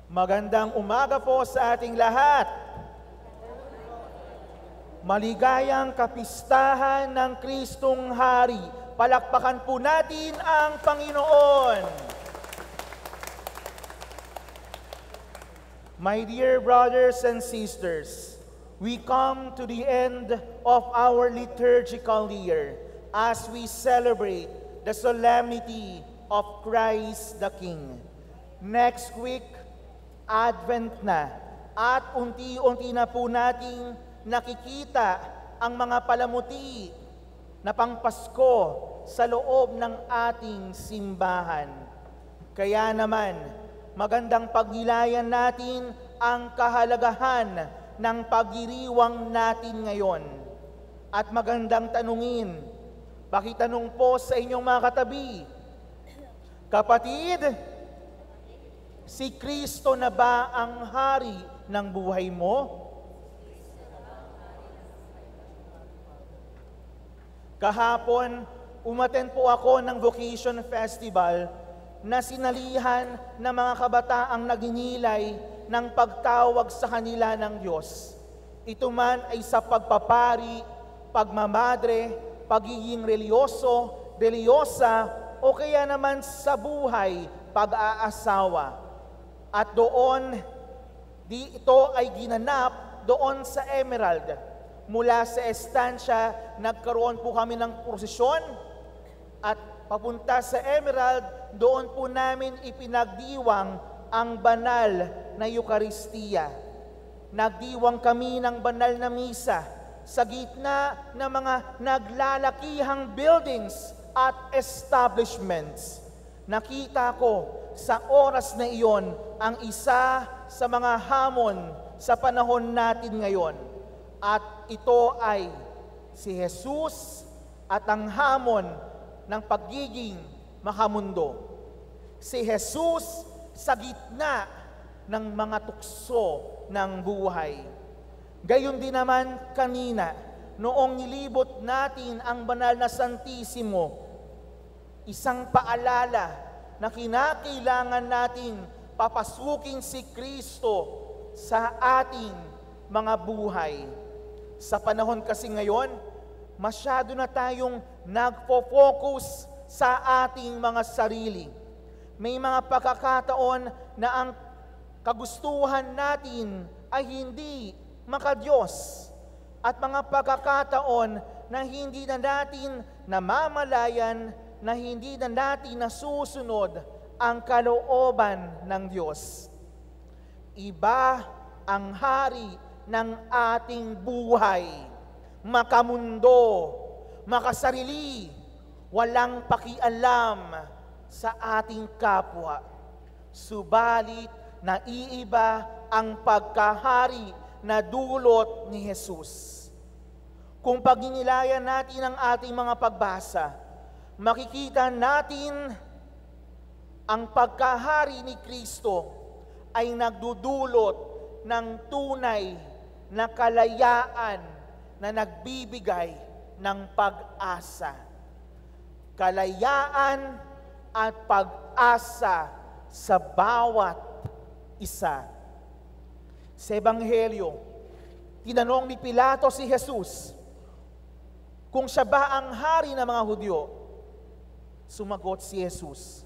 Magandang umaga po sa ating lahat. Maligayang kapistahan ng Kristong Hari. Palakpakan po natin ang Panginoon. My dear brothers and sisters, we come to the end of our liturgical year as we celebrate the solemnity of Christ the King. Next week, Advent na at unti-unti na po nating nakikita ang mga palamuti na pangpasko sa loob ng ating simbahan. Kaya naman, magandang pagnilayan natin ang kahalagahan ng pagdiriwang natin ngayon. At magandang tanungin, pakitanong po sa inyong mga katabi, kapatid, si Kristo na ba ang hari ng buhay mo? Kahapon, umattend po ako ng Vocation Festival na sinalihan ng mga kabataang nagninilay ng pagtawag sa kanila ng Diyos. Ito man ay sa pagpapari, pagmamadre, pagiging reliyoso, reliyosa, o kaya naman sa buhay, pag-aasawa. At doon, ito ay ginanap doon sa Emerald. Mula sa estansya, nagkaroon po kami ng prosesyon at papunta sa Emerald, doon po namin ipinagdiwang ang banal na Eukaristiya. Nagdiwang kami ng banal na misa sa gitna ng mga naglalakihang buildings at establishments. Nakita ko sa oras na iyon ang isa sa mga hamon sa panahon natin ngayon. At ito ay si Jesus at ang hamon ng pagiging makamundo. Si Jesus sa gitna ng mga tukso ng buhay. Gayon din naman kanina, noong nilibot natin ang banal na Santisimo, isang paalala na kinakailangan natin papasukin si Kristo sa ating mga buhay. Sa panahon kasi ngayon, masyado na tayong nagpo-focus sa ating mga sarili. May mga pagkakataon na ang kagustuhan natin ay hindi makadiyos at mga pagkakataon na hindi na natin namamalayan, na hindi na natin nasusunod ang kalooban ng Diyos. Iba ang hari ng ating buhay, makamundo, makasarili, walang pakialam sa ating kapwa. Subalit, naiiba ang pagkahari na dulot ni Jesus. Kung pagninilayan natin ang ating mga pagbasa, makikita natin ang pagkahari ni Kristo ay nagdudulot ng tunay na kalayaan na nagbibigay ng pag-asa. Kalayaan at pag-asa sa bawat isa. Sa Ebanghelyo, tinanong ni Pilato si Jesus kung siya ba ang hari ng mga Hudyo. Sumagot si Jesus,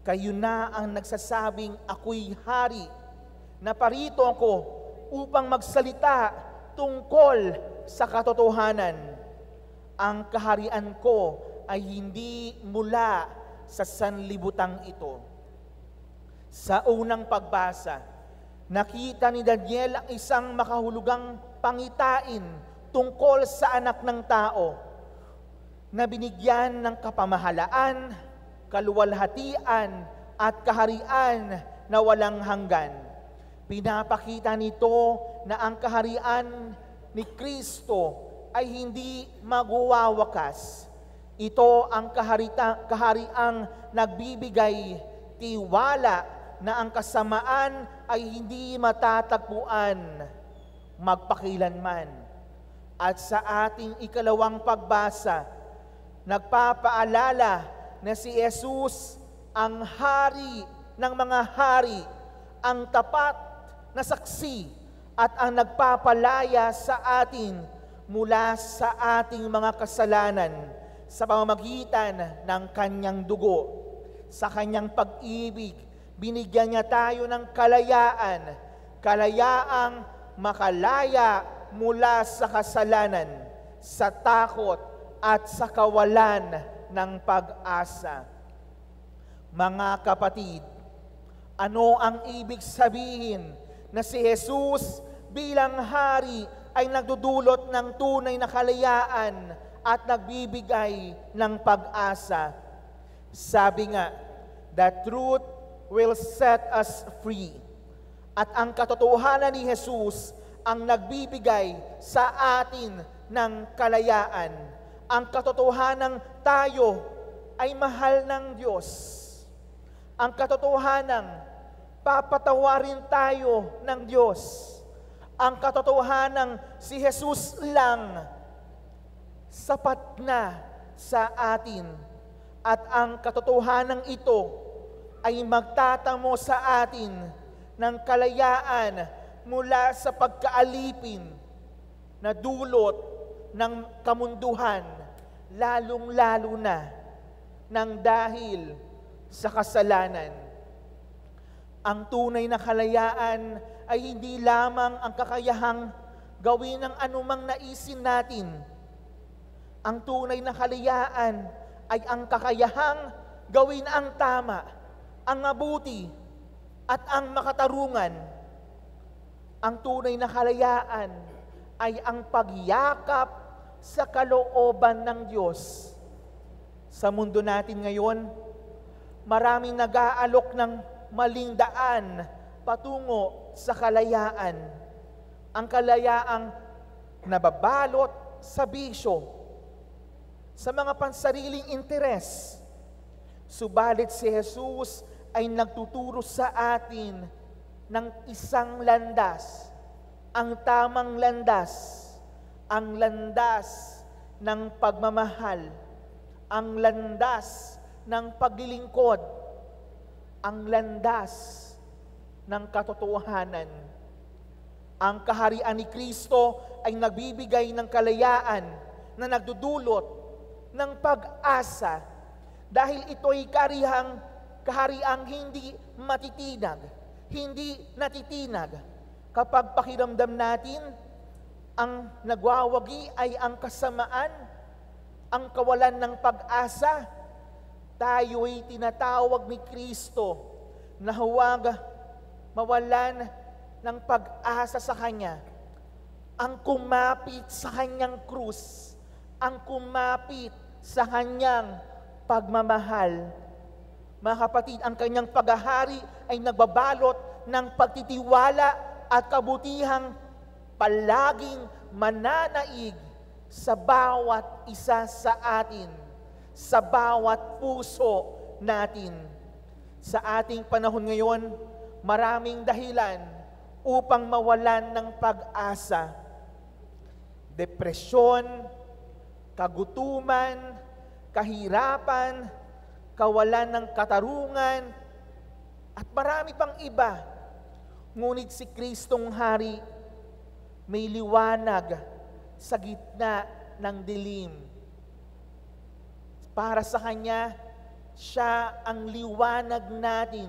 kayo na ang nagsasabing ako'y hari, na parito ako upang magsalita tungkol sa katotohanan. Ang kaharian ko ay hindi mula sa sanlibutang ito. Sa unang pagbasa, nakita ni Daniel ang isang makahulugang pangitain tungkol sa anak ng tao na binigyan ng kapamahalaan, kaluwalhatian at kaharian na walang hanggan. Pinapakita nito na ang kaharian ni Kristo ay hindi magwawakas. Ito ang kahariang nagbibigay tiwala na ang kasamaan ay hindi matatagpuan magpakilanman. At sa ating ikalawang pagbasa, nagpapaalala na si Jesus ang hari ng mga hari ang tapat na saksi at ang nagpapalaya sa atin mula sa ating mga kasalanan sa pamamagitan ng kanyang dugo. Sa kanyang pag-ibig, binigyan niya tayo ng kalayaan, kalayaang makalaya mula sa kasalanan, sa takot at sa kawalan ng pag-asa. Mga kapatid, ano ang ibig sabihin na si Jesus bilang hari ay nagdudulot ng tunay na kalayaan at nagbibigay ng pag-asa? Sabi nga, the truth will set us free. At ang katotohanan ni Jesus ang nagbibigay sa atin ng kalayaan. Ang katotohanan tayo ay mahal ng Diyos. Ang katotohanan, papatawarin tayo ng Diyos. Ang katotohanan, si Jesus lang sapat na sa atin. At ang katotohanan ito ay magtatamo sa atin ng kalayaan mula sa pagkaalipin na dulot ng kamunduhan, lalong-lalo na ng dahil sa kasalanan. Ang tunay na kalayaan ay hindi lamang ang kakayahang gawin ang anumang naisin natin. Ang tunay na kalayaan ay ang kakayahang gawin ang tama, ang mabuti, at ang makatarungan. Ang tunay na kalayaan ay ang pagyakap sa kalooban ng Diyos. Sa mundo natin ngayon, maraming nag-aalok ng maling daan patungo sa kalayaan. Ang kalayaang nababalot sa bisyo, sa mga pansariling interes. Subalit si Jesus ay nagtuturo sa atin ng isang landas, ang tamang landas, ang landas ng pagmamahal, ang landas ng paglilingkod, ang landas ng katotohanan. Ang kaharian ni Kristo ay nagbibigay ng kalayaan na nagdudulot ng pag-asa dahil ito'y kahariang hindi matitinag, hindi natitinag. Kapag pakiramdam natin, ang nagwawagi ay ang kasamaan, ang kawalan ng pag-asa, tayo'y tinatawag ni Kristo na huwag mawalan ng pag-asa sa Kanya. Ang kumapit sa Kanyang krus, ang kumapit sa Kanyang pagmamahal. Mga kapatid, ang Kanyang paghahari ay nagbabalot ng pagtitiwala at kabutihang palaging mananaig sa bawat isa sa atin, sa bawat puso natin. Sa ating panahon ngayon, maraming dahilan upang mawalan ng pag-asa. Depresyon, kagutuman, kahirapan, kawalan ng katarungan, at marami pang iba. Ngunit si Kristong Hari may liwanag sa gitna ng dilim. Para sa Kanya, Siya ang liwanag natin.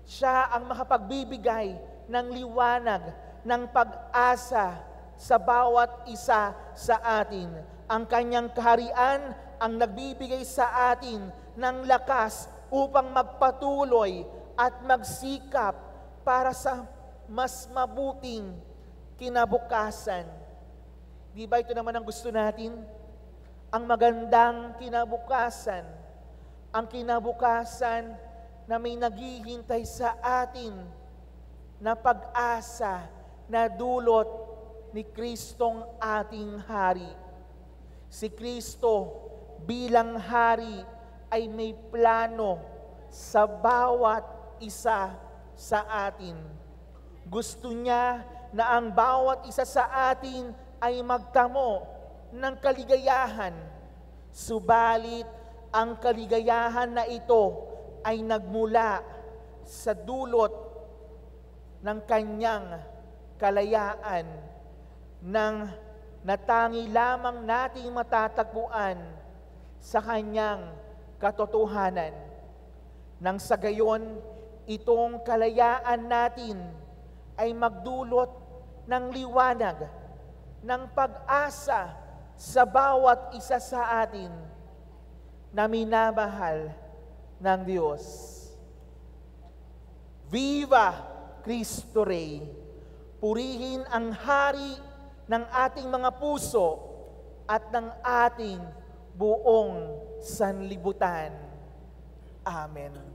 Siya ang makapagbibigay ng liwanag, ng pag-asa sa bawat isa sa atin. Ang Kanyang kaharian ang nagbibigay sa atin ng lakas upang magpatuloy at magsikap para sa mas mabuting kinabukasan. Di ba ito naman ang gusto natin? Ang magandang kinabukasan. Ang kinabukasan na may naghihintay sa atin na pag-asa na dulot ni Kristong ating Hari. Si Kristo bilang Hari ay may plano sa bawat isa sa atin. Gusto niya na ang bawat isa sa atin ay magtamo ng kaligayahan. Subalit, ang kaligayahan na ito ay nagmula sa dulot ng kanyang kalayaan ng natangi lamang nating matatagpuan sa kanyang katotohanan. Nang sa gayon, itong kalayaan natin ay magdulot ng liwanag, ng pag-asa sa bawat isa sa atin na minamahal ng Diyos. Viva Cristo Rey! Purihin ang hari ng ating mga puso at ng ating buong sanlibutan. Amen.